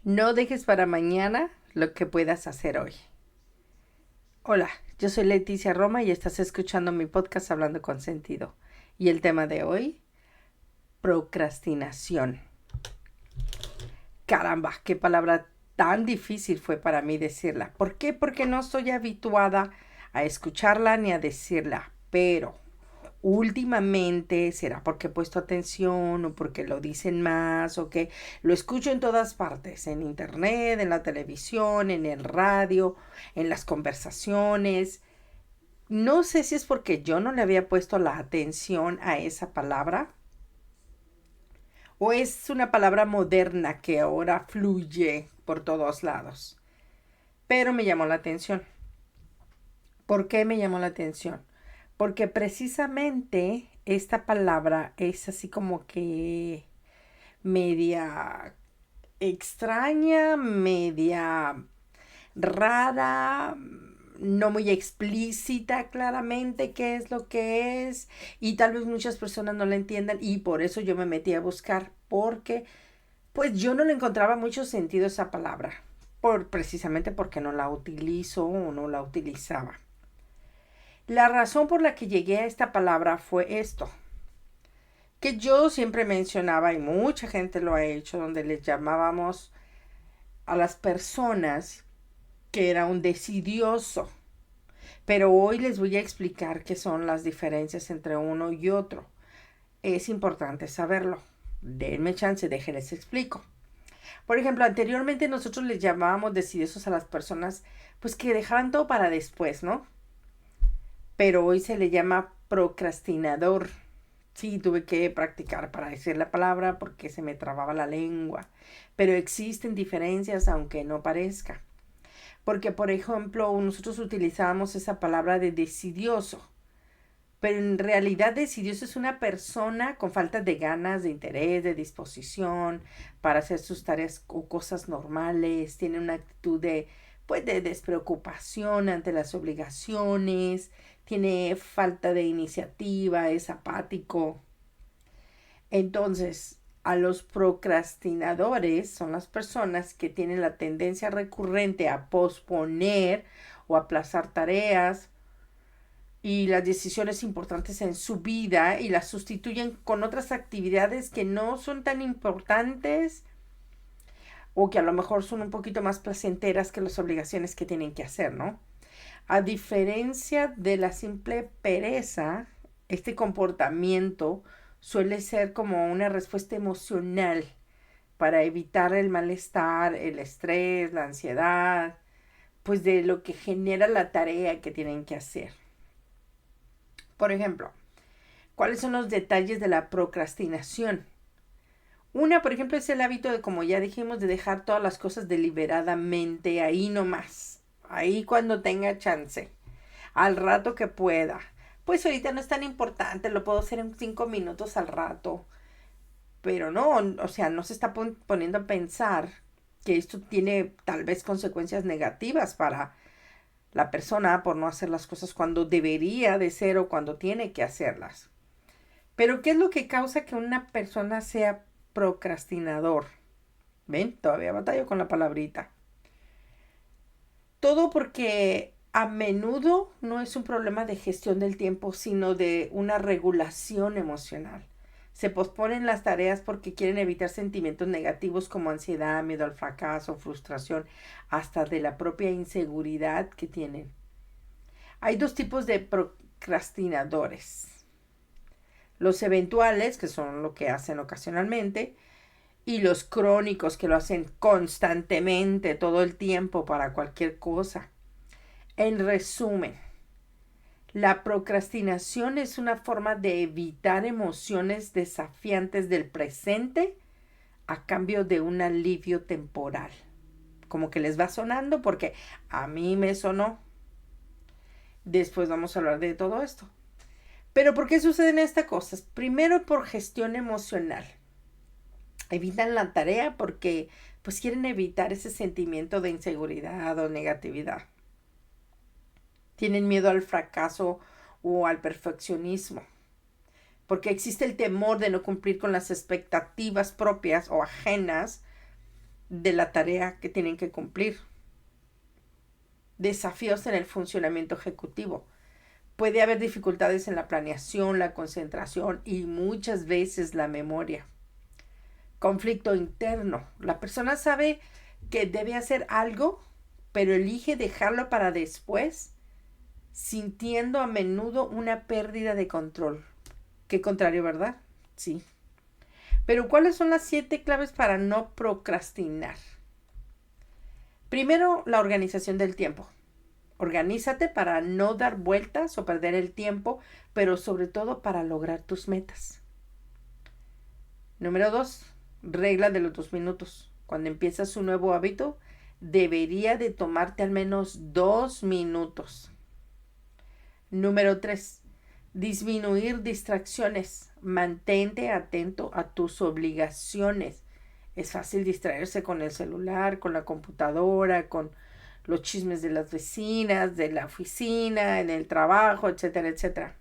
No dejes para mañana lo que puedas hacer hoy. Hola, yo soy Leticia Roma y estás escuchando mi podcast Hablando con Sentido. Y el tema de hoy, procrastinación. Caramba, qué palabra tan difícil fue para mí decirla. ¿Por qué? Porque no estoy habituada a escucharla ni a decirla. Pero últimamente, será porque he puesto atención o porque lo dicen más o que lo escucho en todas partes, en internet, en la televisión, en el radio, en las conversaciones. No sé si es porque yo no le había puesto la atención a esa palabra o es una palabra moderna que ahora fluye por todos lados. Pero me llamó la atención. ¿Por qué me llamó la atención? Porque precisamente esta palabra es así como que media extraña, media rara, no muy explícita claramente qué es lo que es y tal vez muchas personas no la entiendan y por eso yo me metí a buscar porque pues yo no le encontraba mucho sentido a esa palabra, precisamente porque no la utilizo o no la utilizaba. La razón por la que llegué a esta palabra fue esto, que yo siempre mencionaba y mucha gente lo ha hecho, donde les llamábamos a las personas que era un decidioso. Pero hoy les voy a explicar qué son las diferencias entre uno y otro. Es importante saberlo. Denme chance, déjenles explico. Por ejemplo, anteriormente nosotros les llamábamos decidiosos a las personas pues que dejaban todo para después, ¿no? Pero hoy se le llama procrastinador. Sí, tuve que practicar para decir la palabra porque se me trababa la lengua. Pero existen diferencias aunque no parezca. Porque, por ejemplo, nosotros utilizábamos esa palabra de decidioso. Pero en realidad decidioso es una persona con falta de ganas, de interés, de disposición para hacer sus tareas o cosas normales. Tiene una actitud pues, de despreocupación ante las obligaciones. Tiene falta de iniciativa, es apático. Entonces, a los procrastinadores son las personas que tienen la tendencia recurrente a posponer o aplazar tareas y las decisiones importantes en su vida y las sustituyen con otras actividades que no son tan importantes o que a lo mejor son un poquito más placenteras que las obligaciones que tienen que hacer, ¿no? A diferencia de la simple pereza, este comportamiento suele ser como una respuesta emocional para evitar el malestar, el estrés, la ansiedad, pues de lo que genera la tarea que tienen que hacer. Por ejemplo, ¿cuáles son los detalles de la procrastinación? Una, por ejemplo, es el hábito de, como ya dijimos, de dejar todas las cosas deliberadamente ahí nomás, ahí cuando tenga chance, al rato que pueda. Pues ahorita no es tan importante, lo puedo hacer en 5 minutos al rato. Pero no, o sea, no se está poniendo a pensar que esto tiene tal vez consecuencias negativas para la persona por no hacer las cosas cuando debería de ser o cuando tiene que hacerlas. Pero ¿qué es lo que causa que una persona sea procrastinador? ¿Ven? Todavía batallo con la palabrita. Todo porque a menudo no es un problema de gestión del tiempo, sino de una regulación emocional. Se posponen las tareas porque quieren evitar sentimientos negativos como ansiedad, miedo al fracaso, frustración, hasta de la propia inseguridad que tienen. Hay dos tipos de procrastinadores. Los eventuales, que son lo que hacen ocasionalmente, y los crónicos, que lo hacen constantemente, todo el tiempo, para cualquier cosa. En resumen, la procrastinación es una forma de evitar emociones desafiantes del presente a cambio de un alivio temporal. Como que les va sonando porque a mí me sonó. Después vamos a hablar de todo esto. Pero ¿por qué suceden estas cosas? Primero por gestión emocional. Evitan la tarea porque pues quieren evitar ese sentimiento de inseguridad o negatividad. Tienen miedo al fracaso o al perfeccionismo, porque existe el temor de no cumplir con las expectativas propias o ajenas de la tarea que tienen que cumplir. Desafíos en el funcionamiento ejecutivo. Puede haber dificultades en la planeación, la concentración y muchas veces la memoria. Conflicto interno. La persona sabe que debe hacer algo, pero elige dejarlo para después, sintiendo a menudo una pérdida de control. Qué contrario, ¿verdad? Sí. Pero ¿cuáles son las 7 claves para no procrastinar? Primero, la organización del tiempo. Organízate para no dar vueltas o perder el tiempo, pero sobre todo para lograr tus metas. Número 2, regla de los 2 minutos. Cuando empiezas un nuevo hábito, debería de tomarte al menos 2 minutos. Número 3, disminuir distracciones. Mantente atento a tus obligaciones. Es fácil distraerse con el celular, con la computadora, con los chismes de las vecinas, de la oficina, en el trabajo, etcétera, etcétera.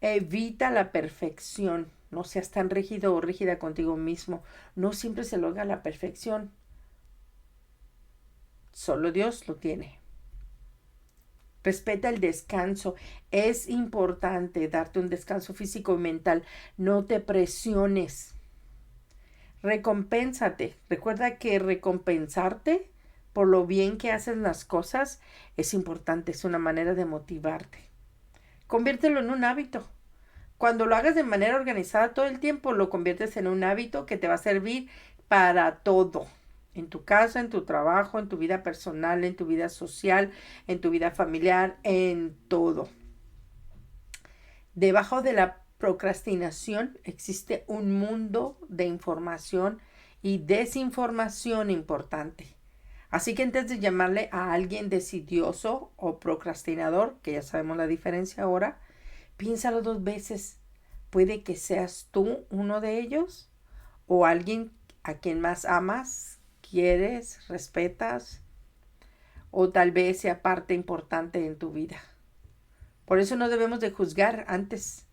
Evita la perfección. No seas tan rígido o rígida contigo mismo. No siempre se logra la perfección. Solo Dios lo tiene. Respeta el descanso. Es importante darte un descanso físico y mental. No te presiones. Recompénsate. Recuerda que recompensarte por lo bien que haces las cosas es importante. Es una manera de motivarte. Conviértelo en un hábito. Cuando lo hagas de manera organizada todo el tiempo, lo conviertes en un hábito que te va a servir para todo. En tu casa, en tu trabajo, en tu vida personal, en tu vida social, en tu vida familiar, en todo. Debajo de la procrastinación existe un mundo de información y desinformación importante. Así que antes de llamarle a alguien decidioso o procrastinador, que ya sabemos la diferencia ahora, piénsalo 2 veces. Puede que seas tú uno de ellos o alguien a quien más amas, quieres, respetas o tal vez sea parte importante en tu vida. Por eso no debemos de juzgar antes.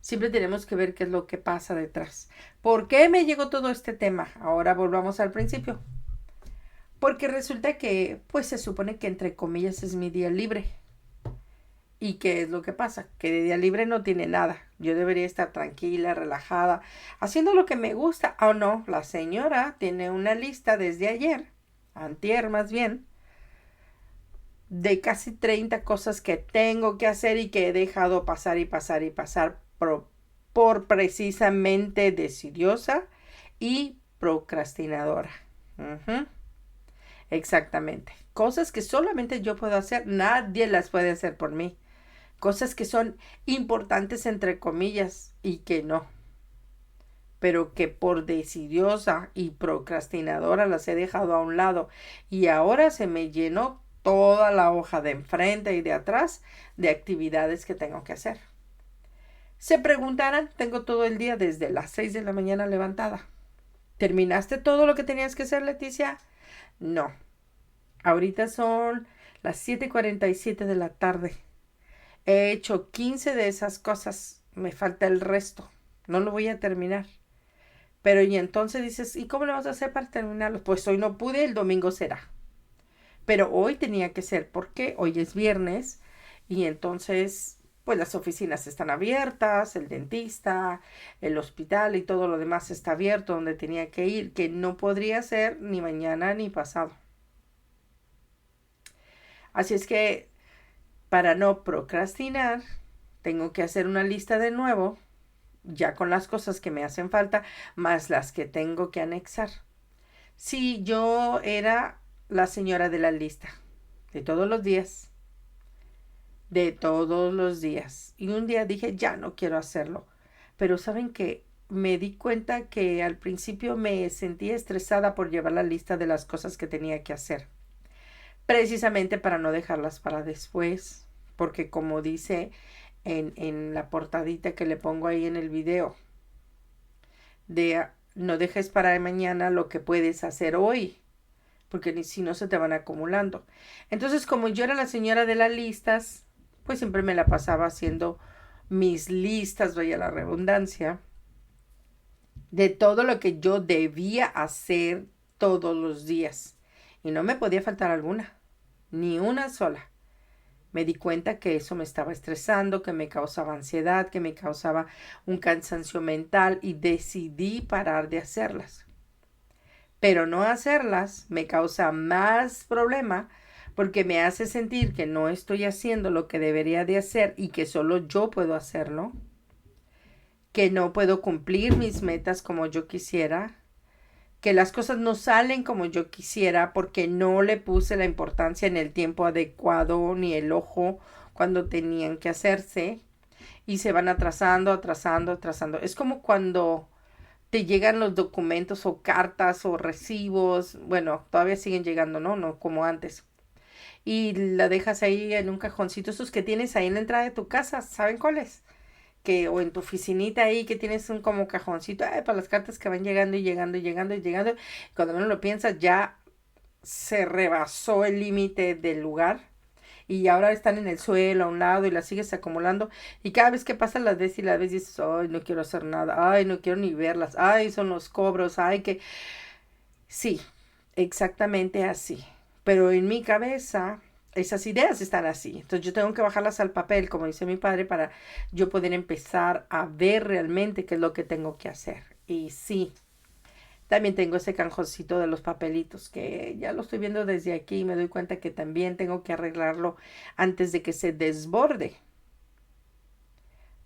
Siempre tenemos que ver qué es lo que pasa detrás. ¿Por qué me llegó todo este tema? Ahora volvamos al principio. Porque resulta que, pues se supone que entre comillas es mi día libre. ¿Y qué es lo que pasa? Que de día libre no tiene nada. Yo debería estar tranquila, relajada, haciendo lo que me gusta. ¿O no? La señora tiene una lista desde ayer, antier más bien, de casi 30 cosas que tengo que hacer y que he dejado pasar y pasar y pasar por precisamente decidiosa y procrastinadora. Exactamente. Cosas que solamente yo puedo hacer, nadie las puede hacer por mí. Cosas que son importantes entre comillas y que no. Pero que por decidiosa y procrastinadora las he dejado a un lado. Y ahora se me llenó toda la hoja de enfrente y de atrás de actividades que tengo que hacer. Se preguntarán, tengo todo el día desde las 6 de la mañana levantada. ¿Terminaste todo lo que tenías que hacer, Leticia? No. Ahorita son las 7:47 de la tarde. He hecho 15 de esas cosas. Me falta el resto. No lo voy a terminar. Pero y entonces dices, ¿y cómo lo vas a hacer para terminarlo? Pues hoy no pude, el domingo será. Pero hoy tenía que ser porque hoy es viernes y entonces pues las oficinas están abiertas, el dentista, el hospital y todo lo demás está abierto donde tenía que ir, que no podría ser ni mañana ni pasado. Así es que para no procrastinar, tengo que hacer una lista de nuevo, ya con las cosas que me hacen falta, más las que tengo que anexar. Sí, yo era la señora de la lista, de todos los días, de todos los días. Y un día dije, ya no quiero hacerlo. Pero saben que me di cuenta que al principio me sentía estresada por llevar la lista de las cosas que tenía que hacer. Precisamente para no dejarlas para después. Porque como dice en la portadita que le pongo ahí en el video, de no dejes para mañana lo que puedes hacer hoy, porque si no se te van acumulando. Entonces, como yo era la señora de las listas, pues siempre me la pasaba haciendo mis listas, vaya la redundancia, de todo lo que yo debía hacer todos los días. Y no me podía faltar alguna, ni una sola. Me di cuenta que eso me estaba estresando, que me causaba ansiedad, que me causaba un cansancio mental y decidí parar de hacerlas. Pero no hacerlas me causa más problema porque me hace sentir que no estoy haciendo lo que debería de hacer y que solo yo puedo hacerlo, que no puedo cumplir mis metas como yo quisiera, que las cosas no salen como yo quisiera porque no le puse la importancia en el tiempo adecuado ni el ojo cuando tenían que hacerse y se van atrasando, atrasando, atrasando. Es como cuando te llegan los documentos o cartas o recibos, bueno, todavía siguen llegando, ¿no? No como antes. Y la dejas ahí en un cajoncito, esos que tienes ahí en la entrada de tu casa, ¿saben cuáles? Que, o en tu oficinita ahí que tienes un como cajoncito, para las cartas que van llegando y llegando y llegando y llegando. Cuando menos lo piensas, ya se rebasó el límite del lugar y ahora están en el suelo a un lado y las sigues acumulando y cada vez que pasa las ves y las ves y dices, ay, no quiero hacer nada, ay, no quiero ni verlas, ay, son los cobros, ay, que sí, exactamente así. Pero en mi cabeza esas ideas están así. Entonces yo tengo que bajarlas al papel, como dice mi padre, para yo poder empezar a ver realmente qué es lo que tengo que hacer. Y sí, también tengo ese canjoncito de los papelitos, que ya lo estoy viendo desde aquí y me doy cuenta que también tengo que arreglarlo antes de que se desborde.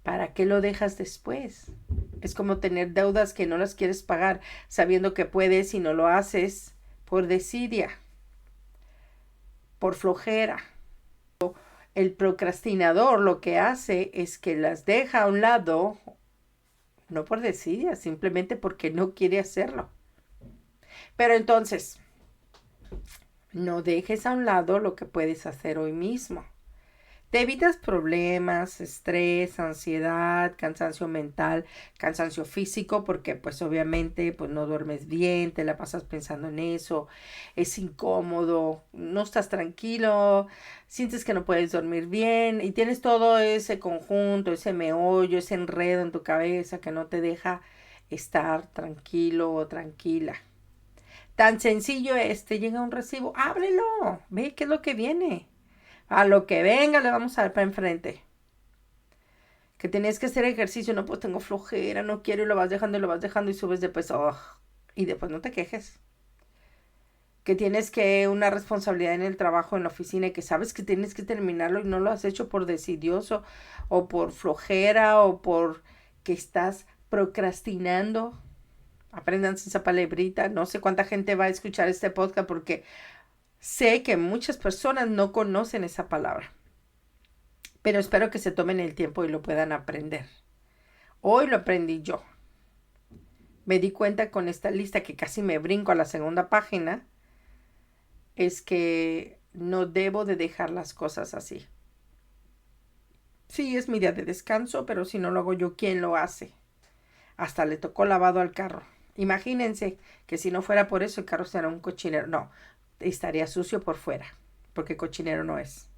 ¿Para qué lo dejas después? Es como tener deudas que no las quieres pagar, sabiendo que puedes y no lo haces por desidia, por flojera. El procrastinador lo que hace es que las deja a un lado, no por desidia, simplemente porque no quiere hacerlo. Pero entonces, no dejes a un lado lo que puedes hacer hoy mismo. Te evitas problemas, estrés, ansiedad, cansancio mental, cansancio físico, porque pues obviamente pues no duermes bien, te la pasas pensando en eso, es incómodo, no estás tranquilo, sientes que no puedes dormir bien y tienes todo ese conjunto, ese meollo, ese enredo en tu cabeza que no te deja estar tranquilo o tranquila. Tan sencillo es, te llega un recibo, ábrelo, ve qué es lo que viene. A lo que venga le vamos a dar para enfrente. Que tienes que hacer ejercicio, no, pues tengo flojera, no quiero y lo vas dejando y lo vas dejando y subes de peso. Y después no te quejes. Que tienes que una responsabilidad en el trabajo, en la oficina y que sabes que tienes que terminarlo y no lo has hecho por decidioso o por flojera o por que estás procrastinando. Aprendan esa palabrita. No sé cuánta gente va a escuchar este podcast porque sé que muchas personas no conocen esa palabra. Pero espero que se tomen el tiempo y lo puedan aprender. Hoy lo aprendí yo. Me di cuenta con esta lista que casi me brinco a la segunda página. Es que no debo de dejar las cosas así. Sí, es mi día de descanso, pero si no lo hago yo, ¿quién lo hace? Hasta le tocó lavado al carro. Imagínense que si no fuera por eso el carro será un cochinero. No, estaría sucio por fuera, porque cochinero no es.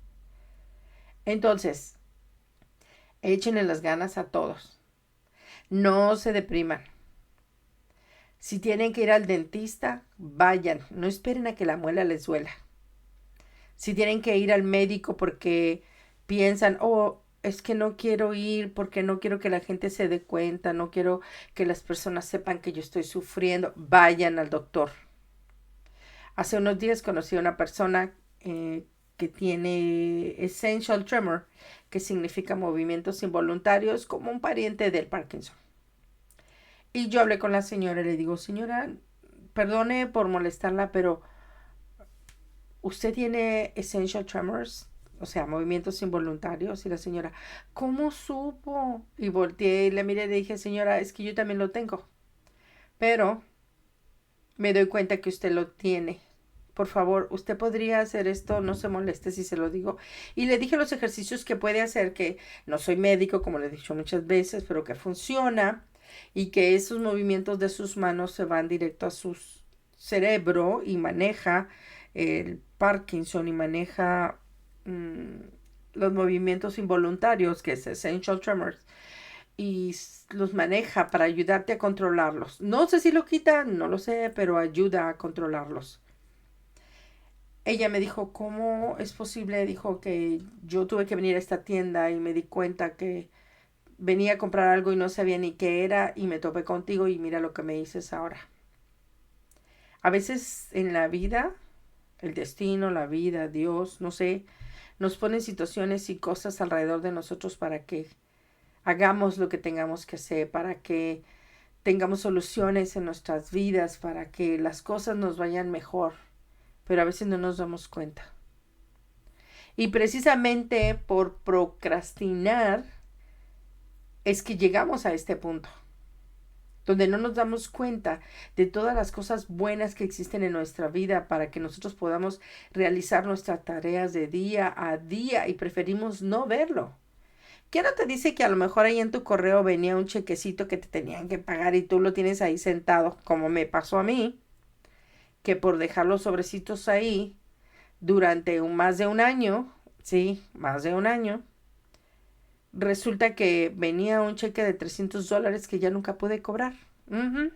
Entonces, échenle las ganas a todos. No se depriman. Si tienen que ir al dentista, vayan. No esperen a que la muela les duela. Si tienen que ir al médico porque piensan, oh, es que no quiero ir porque no quiero que la gente se dé cuenta, no quiero que las personas sepan que yo estoy sufriendo, vayan al doctor. Hace unos días conocí a una persona que tiene essential tremor, que significa movimientos involuntarios, como un pariente del Parkinson. Y yo hablé con la señora y le digo, señora, perdone por molestarla, pero ¿usted tiene essential tremors? O sea, movimientos involuntarios. Y la señora, ¿cómo supo? Y volteé y le miré y le dije, señora, es que yo también lo tengo. Pero me doy cuenta que usted lo tiene. Por favor, usted podría hacer esto, no se moleste si se lo digo. Y le dije los ejercicios que puede hacer, que no soy médico, como le he dicho muchas veces, pero que funciona y que esos movimientos de sus manos se van directo a su cerebro y maneja el Parkinson y maneja los movimientos involuntarios, que es essential tremors. y los maneja para ayudarte a controlarlos. No sé si lo quita, no lo sé, pero ayuda a controlarlos. Ella me dijo, ¿cómo es posible? Dijo que yo tuve que venir a esta tienda y me di cuenta que venía a comprar algo y no sabía ni qué era y me topé contigo y mira lo que me dices ahora. A veces en la vida, el destino, la vida, Dios, no sé, nos ponen situaciones y cosas alrededor de nosotros para que hagamos lo que tengamos que hacer, para que tengamos soluciones en nuestras vidas, para que las cosas nos vayan mejor, pero a veces no nos damos cuenta. Y precisamente por procrastinar es que llegamos a este punto, donde no nos damos cuenta de todas las cosas buenas que existen en nuestra vida para que nosotros podamos realizar nuestras tareas de día a día y preferimos no verlo. ¿Quién no te dice que a lo mejor ahí en tu correo venía un chequecito que te tenían que pagar y tú lo tienes ahí sentado, como me pasó a mí, que por dejar los sobrecitos ahí durante más de un año, sí, más de un año, resulta que venía un cheque de $300 que ya nunca pude cobrar? Ujú.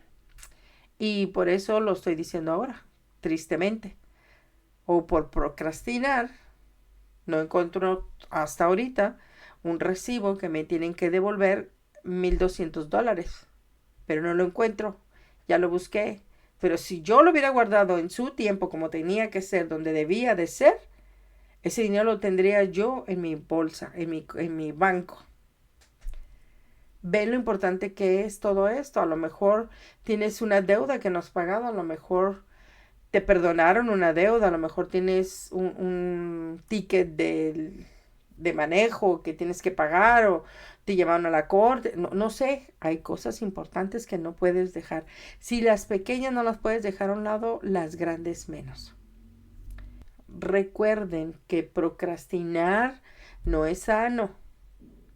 Y por eso lo estoy diciendo ahora, tristemente. O por procrastinar, no encuentro hasta ahorita un recibo que me tienen que devolver $1,200. Pero no lo encuentro. Ya lo busqué. Pero si yo lo hubiera guardado en su tiempo como tenía que ser, donde debía de ser, ese dinero lo tendría yo en mi bolsa, en mi banco. Ven lo importante que es todo esto. A lo mejor tienes una deuda que no has pagado, a lo mejor te perdonaron una deuda, a lo mejor tienes un ticket de manejo que tienes que pagar o te llevaron a la corte, no, no sé, hay cosas importantes que no puedes dejar. Si las pequeñas no las puedes dejar a un lado, las grandes menos. Recuerden que procrastinar no es sano.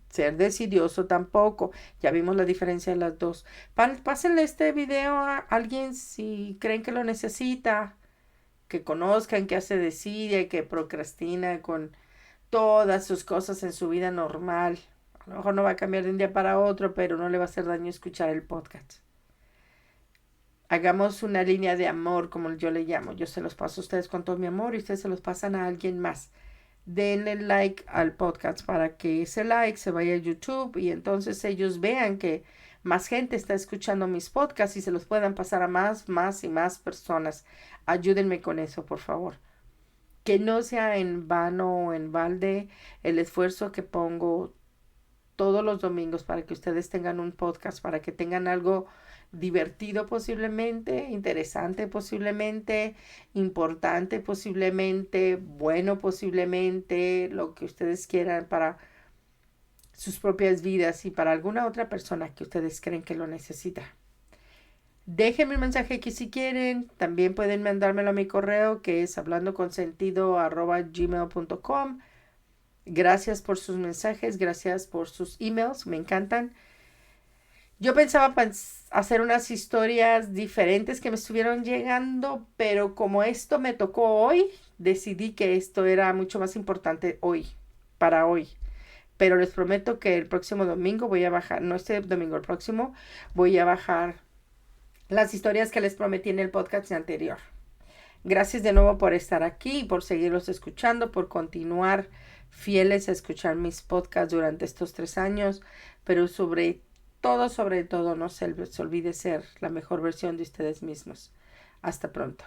Ser decidioso tampoco. Ya vimos la diferencia de las dos. Pásenle este video a alguien si creen que lo necesita, que conozcan que hace desidia y que procrastina con todas sus cosas en su vida normal. A lo mejor no va a cambiar de un día para otro, pero no le va a hacer daño escuchar el podcast. Hagamos una línea de amor, como yo le llamo. Yo se los paso a ustedes con todo mi amor y ustedes se los pasan a alguien más. Denle like al podcast para que ese like se vaya a YouTube y entonces ellos vean que más gente está escuchando mis podcasts y se los puedan pasar a más y más personas. Ayúdenme con eso, por favor. Que no sea en vano o en balde el esfuerzo que pongo todos los domingos para que ustedes tengan un podcast, para que tengan algo divertido posiblemente, interesante posiblemente, importante posiblemente, bueno posiblemente, lo que ustedes quieran para sus propias vidas y para alguna otra persona que ustedes creen que lo necesita. Déjenme un mensaje aquí si quieren. También pueden mandármelo a mi correo que es hablandoconsentido@gmail.com. Gracias por sus mensajes, gracias por sus emails, me encantan. Yo pensaba hacer unas historias diferentes que me estuvieron llegando, pero como esto me tocó hoy, decidí que esto era mucho más importante hoy, para hoy. Pero les prometo que el próximo domingo voy a bajar, no este domingo, el próximo, voy a bajar las historias que les prometí en el podcast anterior. Gracias de nuevo por estar aquí y por seguirlos escuchando, por continuar fieles a escuchar mis podcasts durante estos 3 años, pero sobre todo, no se olvide ser la mejor versión de ustedes mismos. Hasta pronto.